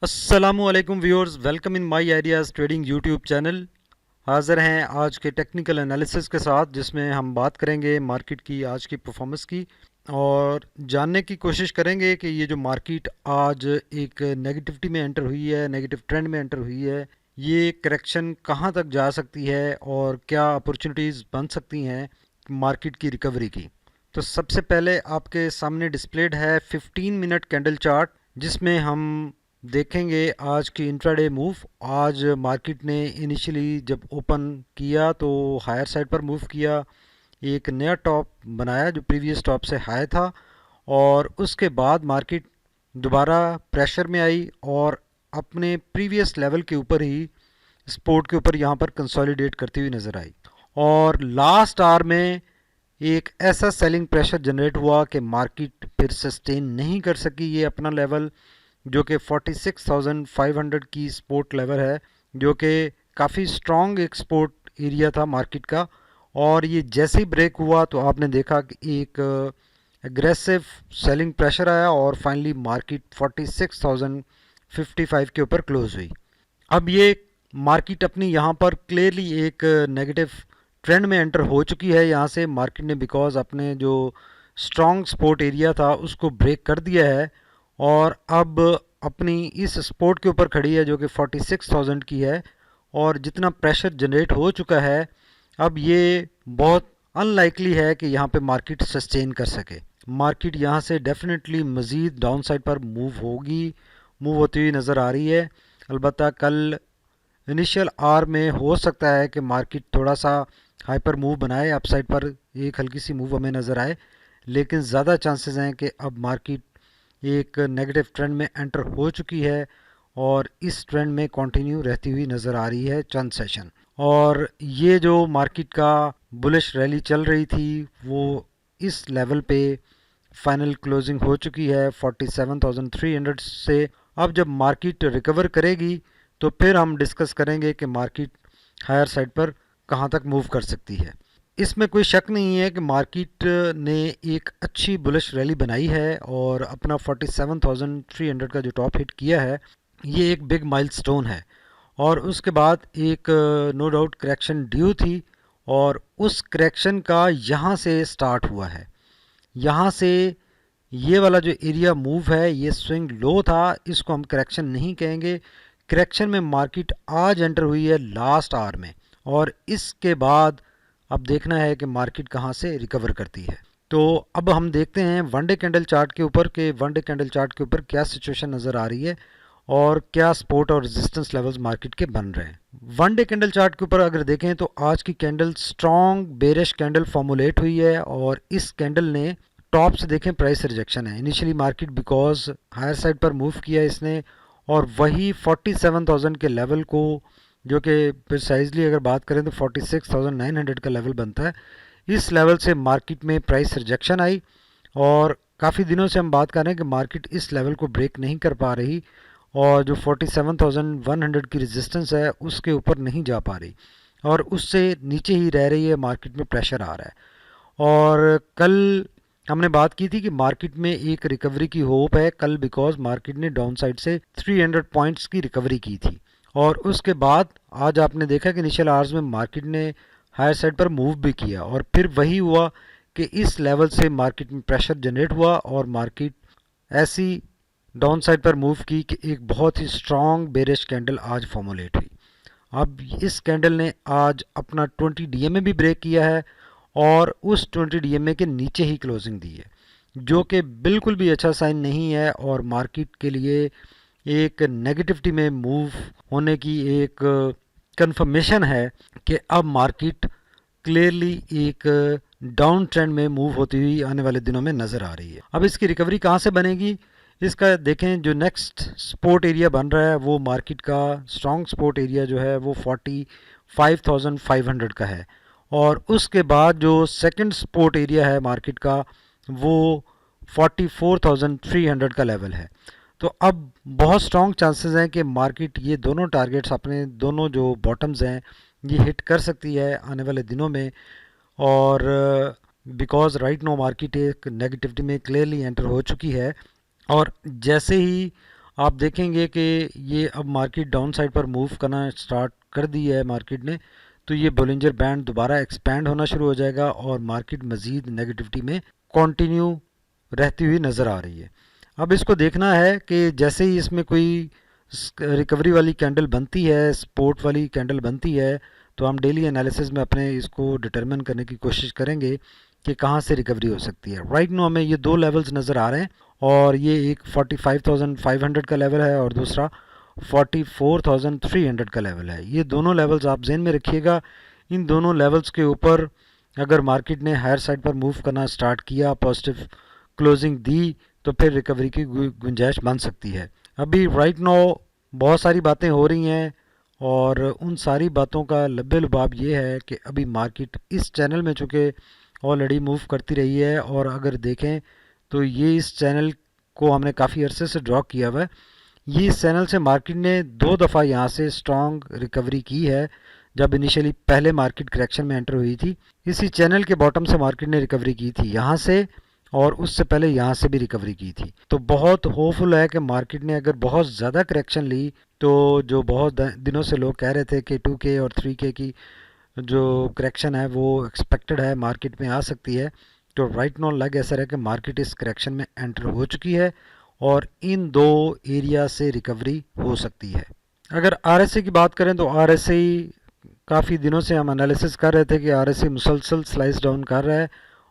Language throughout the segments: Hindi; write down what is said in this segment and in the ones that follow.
अस्सलामुअलैकुम viewers, welcome in my ideas trading YouTube channel. हाज़िर हैं आज के टेक्निकल एनालिसिस के साथ, जिसमें हम बात करेंगे मार्केट की आज की परफॉर्मेंस की और जानने की कोशिश करेंगे कि ये जो मार्केट आज एक नेगेटिविटी में एंटर हुई है, नेगेटिव ट्रेंड में एंटर हुई है, ये करेक्शन कहाँ तक जा सकती है और क्या अपॉर्चुनिटीज़ बन सकती हैं मार्केट की रिकवरी की। तो सबसे पहले आपके सामने डिस्प्लेड है 15 मिनट कैंडल चार्ट, जिसमें हम देखेंगे आज की इंट्राडे मूव। आज मार्केट ने इनिशियली जब ओपन किया तो हायर साइड पर मूव किया, एक नया टॉप बनाया जो प्रीवियस टॉप से हाई था, और उसके बाद मार्केट दोबारा प्रेशर में आई और अपने प्रीवियस लेवल के ऊपर ही, सपोर्ट के ऊपर यहाँ पर कंसोलिडेट करती हुई नज़र आई। और लास्ट आवर में एक ऐसा सेलिंग प्रेशर जनरेट हुआ कि मार्केट फिर सस्टेन नहीं कर सकी ये अपना लेवल, जो कि 46,500 की सपोर्ट लेवल है, जो कि काफ़ी स्ट्रॉन्ग एक सपोर्ट एरिया था मार्केट का। और ये जैसे ही ब्रेक हुआ तो आपने देखा कि एक एग्रेसिव सेलिंग प्रेशर आया और फाइनली मार्केट 46,055 के ऊपर क्लोज हुई। अब ये मार्केट अपनी यहाँ पर क्लियरली एक नेगेटिव ट्रेंड में एंटर हो चुकी है। यहाँ से मार्केट ने बिकॉज अपने जो स्ट्रॉन्ग सपोर्ट एरिया था उसको ब्रेक कर दिया है और अब अपनी इस सपोर्ट के ऊपर खड़ी है, जो कि 46,000 की है। और जितना प्रेशर जनरेट हो चुका है, अब ये बहुत अनलाइकली है कि यहाँ पे मार्केट सस्टेन कर सके। मार्केट यहाँ से डेफिनेटली मज़ीद डाउन साइड पर मूव होती हुई नज़र आ रही है। अलबत्ता कल इनिशियल आर में हो सकता है कि मार्केट थोड़ा सा हाइपर मूव बनाए, अपसाइड पर एक हल्की सी मूव हमें नज़र आए, लेकिन ज़्यादा चांसेस हैं कि अब मार्केट एक नेगेटिव ट्रेंड में एंटर हो चुकी है और इस ट्रेंड में कंटिन्यू रहती हुई नज़र आ रही है चंद सेशन। और ये जो मार्केट का बुलिश रैली चल रही थी वो इस लेवल पे फाइनल क्लोजिंग हो चुकी है 47,300 से। अब जब मार्केट रिकवर करेगी तो फिर हम डिस्कस करेंगे कि मार्केट हायर साइड पर कहाँ तक मूव कर सकती है। इसमें कोई शक नहीं है कि मार्केट ने एक अच्छी बुलिश रैली बनाई है और अपना 47,300 का जो टॉप हिट किया है, ये एक बिग माइलस्टोन है। और उसके बाद एक नो डाउट करेक्शन ड्यू थी और उस करेक्शन का यहाँ से स्टार्ट हुआ है। यहाँ से ये वाला जो एरिया मूव है, ये स्विंग लो था, इसको हम करेक्शन नहीं कहेंगे। करेक्शन में मार्केट आज एंटर हुई है लास्ट आवर में और इसके बाद अब देखना है कि मार्केट कहाँ से रिकवर करती है। तो अब हम देखते हैं वन डे कैंडल चार्ट के ऊपर कि वन डे कैंडल चार्ट के ऊपर क्या सिचुएशन नज़र आ रही है और क्या सपोर्ट और रेजिस्टेंस लेवल्स मार्केट के बन रहे हैं। वन डे कैंडल चार्ट के ऊपर अगर देखें तो आज की candle strong bearish candle formulate हुई है और इस कैंडल ने टॉप से देखें प्राइस रिजेक्शन है। Initially market because higher side पर मूव किया इसने और वही 47,000 के लेवल को, जो कि प्रिसाइजली अगर बात करें तो 46,900 का लेवल बनता है, इस लेवल से मार्केट में प्राइस रिजेक्शन आई। और काफ़ी दिनों से हम बात कर रहे हैं कि मार्केट इस लेवल को ब्रेक नहीं कर पा रही और जो 47,100 की रेजिस्टेंस है उसके ऊपर नहीं जा पा रही और उससे नीचे ही रह रही है, मार्केट में प्रेशर आ रहा है। और कल हमने बात की थी कि मार्केट में एक रिकवरी की होप है कल, बिकॉज मार्केट ने डाउन साइड से 300 पॉइंट्स की रिकवरी की थी। और उसके बाद आज आपने देखा कि इनिशियल आवर्स में मार्केट ने हायर साइड पर मूव भी किया और फिर वही हुआ कि इस लेवल से मार्केट में प्रेशर जनरेट हुआ और मार्केट ऐसी डाउन साइड पर मूव की कि एक बहुत ही स्ट्रॉन्ग बेरिश कैंडल आज फॉर्मुलेट हुई। अब इस कैंडल ने आज अपना 20 डीएमए भी ब्रेक किया है और उस 20 डीएमए के नीचे ही क्लोजिंग दी है, जो कि बिल्कुल भी अच्छा साइन नहीं है और मार्केट के लिए एक नेगेटिविटी में मूव होने की एक कंफर्मेशन है कि अब मार्केट क्लियरली एक डाउन ट्रेंड में मूव होती हुई आने वाले दिनों में नज़र आ रही है। अब इसकी रिकवरी कहाँ से बनेगी, इसका देखें। जो नेक्स्ट सपोर्ट एरिया बन रहा है वो मार्केट का स्ट्रॉन्ग सपोर्ट एरिया जो है वो 45,500 का है और उसके बाद जो सेकंड सपोर्ट एरिया है मार्केट का वो 44,300 का लेवल है। तो अब बहुत स्ट्रॉन्ग चांसेस हैं कि मार्केट ये दोनों टारगेट्स, अपने दोनों जो बॉटम्स हैं, ये हिट कर सकती है आने वाले दिनों में। और बिकॉज राइट नो मार्केट एक नेगेटिविटी में क्लियरली एंटर हो चुकी है और जैसे ही आप देखेंगे कि ये अब मार्केट डाउन साइड पर मूव करना स्टार्ट कर दी है मार्केट ने, तो ये बोलिंजर बैंड दोबारा एक्सपैंड होना शुरू हो जाएगा और मार्केट मज़ीद नेगेटिविटी में कंटिन्यू रहती हुई नज़र आ रही है। अब इसको देखना है कि जैसे ही इसमें कोई रिकवरी वाली कैंडल बनती है, सपोर्ट वाली कैंडल बनती है, तो हम डेली एनालिसिस में अपने इसको डिटरमिन करने की कोशिश करेंगे कि कहाँ से रिकवरी हो सकती है। राइट नो हमें ये दो लेवल्स नज़र आ रहे हैं और ये एक 45,500 का लेवल है और दूसरा 44,300 का लेवल है। ये दोनों लेवल्स आप जहन में रखिएगा। इन दोनों लेवल्स के ऊपर अगर मार्केट ने हायर साइड पर मूव करना स्टार्ट किया, पॉजिटिव क्लोजिंग दी, तो फिर रिकवरी की गुंजाइश बन सकती है। अभी राइट नाउ बहुत सारी बातें हो रही हैं और उन सारी बातों का लब्बे लुबाब ये है कि अभी मार्केट इस चैनल में चूँकि ऑलरेडी मूव करती रही है और अगर देखें तो ये इस चैनल को हमने काफ़ी अरसे से ड्रॉ किया हुआ है। ये इस चैनल से मार्केट ने दो दफ़ा यहाँ से स्ट्रॉन्ग रिकवरी की है जब इनिशियली पहले मार्केट करेक्शन में एंटर हुई थी। इसी चैनल के बॉटम से मार्केट ने रिकवरी की थी यहाँ से और उससे पहले यहाँ से भी रिकवरी की थी। तो बहुत होपफुल है कि मार्केट ने अगर बहुत ज़्यादा करेक्शन ली तो जो बहुत दिनों से लोग कह रहे थे कि 2K और 3K की जो करेक्शन है वो एक्सपेक्टेड है मार्केट में आ सकती है, तो राइट नाउ लग ऐसा है कि मार्केट इस करेक्शन में एंटर हो चुकी है और इन दो एरिया से रिकवरी हो सकती है। अगर आरएसआई की बात करें तो आरएसआई काफ़ी दिनों से हम एनालिसिस कर रहे थे कि आरएसआई मुसलसल स्लाइस डाउन कर रहा है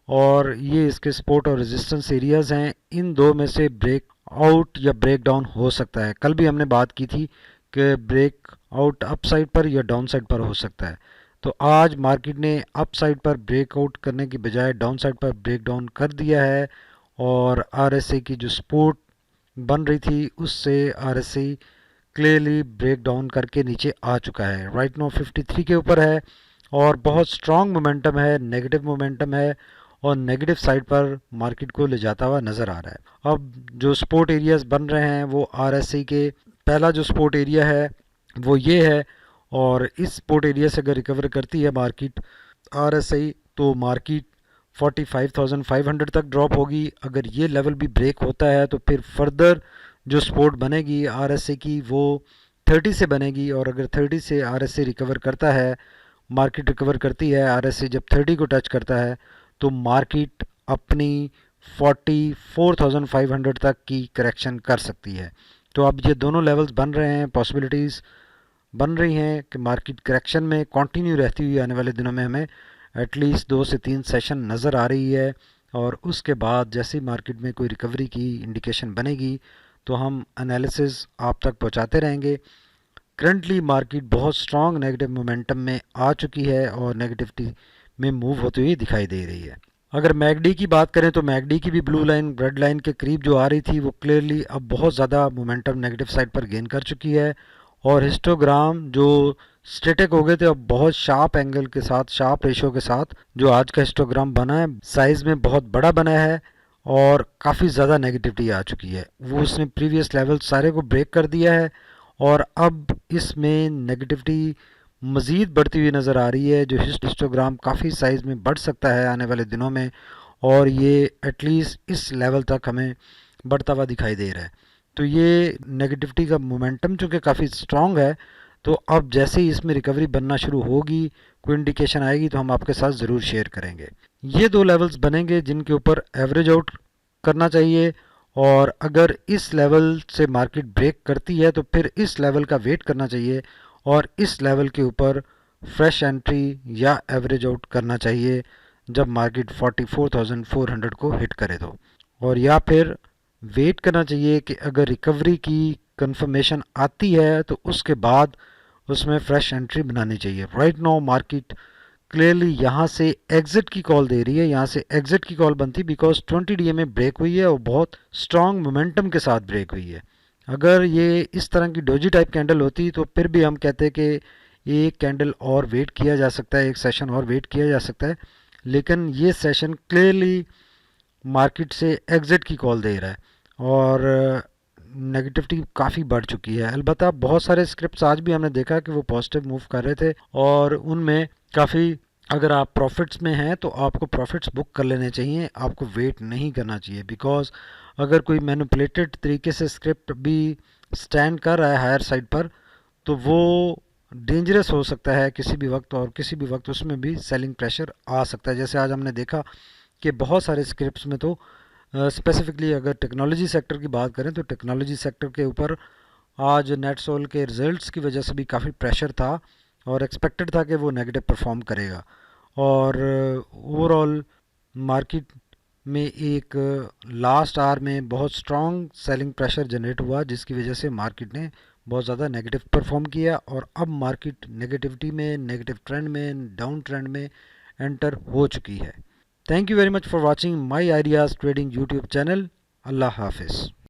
और ये इसके सपोर्ट और रेजिस्टेंस एरियाज हैं। इन दो में से ब्रेक आउट या ब्रेक डाउन हो सकता है। कल भी हमने बात की थी कि ब्रेक आउट अप साइड पर या डाउन साइड पर हो सकता है। तो आज मार्केट ने अप साइड पर ब्रेकआउट करने की बजाय डाउन साइड पर ब्रेक डाउन कर दिया है और आरएसआई की जो सपोर्ट बन रही थी उससे आरएसआई क्लियरली ब्रेक डाउन करके नीचे आ चुका है। राइट नाउ 53 के ऊपर है और बहुत स्ट्रॉन्ग मोमेंटम है, नेगेटिव मोमेंटम है और नेगेटिव साइड पर मार्केट को ले जाता हुआ नज़र आ रहा है। अब जो सपोर्ट एरियाज बन रहे हैं वो आरएसआई के पहला जो सपोर्ट एरिया है वो ये है और इस सपोर्ट एरिया से अगर रिकवर करती है मार्केट आरएसआई तो मार्केट 45,500 तक ड्रॉप होगी। अगर ये लेवल भी ब्रेक होता है तो फिर फर्दर जो सपोर्ट बनेगी आरएसआई की वो 30 से बनेगी और अगर 30 से आरएसआई रिकवर करता है, मार्केट रिकवर करती है, आरएसआई जब 30 को टच करता है तो मार्केट अपनी 44,500 तक की करेक्शन कर सकती है। तो अब ये दोनों लेवल्स बन रहे हैं, पॉसिबिलिटीज़ बन रही हैं कि मार्केट करेक्शन में कंटिन्यू रहती हुई आने वाले दिनों में हमें एटलीस्ट 2 से 3 सेशन नज़र आ रही है और उसके बाद जैसे ही मार्केट में कोई रिकवरी की इंडिकेशन बनेगी तो हम एनालिसिस आप तक पहुंचाते रहेंगे। करंटली मार्केट बहुत स्ट्रॉन्ग नेगेटिव मोमेंटम में आ चुकी है और नेगेटिविटी में मूव होती हुई दिखाई दे रही है। अगर मैगडी की बात करें तो मैगडी की भी ब्लू लाइन रेड लाइन के करीब जो आ रही थी वो क्लियरली अब बहुत ज़्यादा मोमेंटम नेगेटिव साइड पर गेन कर चुकी है और हिस्टोग्राम जो स्टेटिक हो गए थे अब बहुत शार्प एंगल के साथ, शार्प रेशो के साथ जो आज का हिस्टोग्राम बना है साइज में बहुत बड़ा बना है और काफ़ी ज़्यादा नेगेटिविटी आ चुकी है। वो उसने प्रीवियस लेवल सारे को ब्रेक कर दिया है और अब इसमें नेगेटिविटी मज़ीद बढ़ती हुई नज़र आ रही है। जो हिस्टोग्राम काफ़ी साइज़ में बढ़ सकता है आने वाले दिनों में और ये एटलीस्ट इस लेवल तक हमें बढ़ता हुआ दिखाई दे रहा है। तो ये नेगेटिविटी का मोमेंटम चूँकि काफ़ी स्ट्रॉन्ग है तो अब जैसे ही इसमें रिकवरी बनना शुरू होगी, कोई इंडिकेशन आएगी तो हम आपके साथ ज़रूर शेयर करेंगे। ये दो लेवल्स बनेंगे जिनके ऊपर एवरेज आउट करना चाहिए और अगर इस लेवल से मार्केट ब्रेक करती है तो फिर इस लेवल का वेट करना चाहिए और इस लेवल के ऊपर फ्रेश एंट्री या एवरेज आउट करना चाहिए जब मार्केट 44,400 को हिट करे तो, और या फिर वेट करना चाहिए कि अगर रिकवरी की कंफर्मेशन आती है तो उसके बाद उसमें फ्रेश एंट्री बनानी चाहिए। राइट नाउ मार्केट क्लियरली यहाँ से एग्जिट की कॉल दे रही है, यहाँ से एग्जिट की कॉल बनती बिकॉज 20 डीए में ब्रेक हुई है और बहुत स्ट्रॉन्ग मोमेंटम के साथ ब्रेक हुई है। अगर ये इस तरह की डोजी टाइप कैंडल होती तो फिर भी हम कहते कि एक कैंडल और वेट किया जा सकता है, एक सेशन और वेट किया जा सकता है, लेकिन ये सेशन क्लियरली मार्केट से एग्जिट की कॉल दे रहा है और नेगेटिविटी काफ़ी बढ़ चुकी है। अलबत्ता बहुत सारे स्क्रिप्ट्स आज भी हमने देखा कि वो पॉजिटिव मूव कर रहे थे और उनमें काफ़ी, अगर आप प्रॉफिट्स में हैं तो आपको प्रॉफिट्स बुक कर लेने चाहिए, आपको वेट नहीं करना चाहिए बिकॉज अगर कोई मैनिपुलेटेड तरीके से स्क्रिप्ट भी स्टैंड कर रहा है हायर साइड पर, तो वो डेंजरस हो सकता है किसी भी वक्त, और किसी भी वक्त उसमें भी सेलिंग प्रेशर आ सकता है। जैसे आज हमने देखा कि बहुत सारे स्क्रिप्ट्स में तो स्पेसिफिकली अगर टेक्नोलॉजी सेक्टर की बात करें तो टेक्नोलॉजी सेक्टर के ऊपर आज नेटसोल के रिजल्ट्स की वजह से भी काफ़ी प्रेशर था, और एक्सपेक्टेड था कि वो नेगेटिव परफॉर्म करेगा। और ओवरऑल मार्केट में एक लास्ट आवर में बहुत स्ट्रॉन्ग सेलिंग प्रेशर जनरेट हुआ, जिसकी वजह से मार्केट ने बहुत ज़्यादा नेगेटिव परफॉर्म किया, और अब मार्केट नेगेटिविटी में, नेगेटिव ट्रेंड में, डाउन ट्रेंड में एंटर हो चुकी है। Thank you very much for watching my ideas trading YouTube channel. अल्लाह हाफिज़।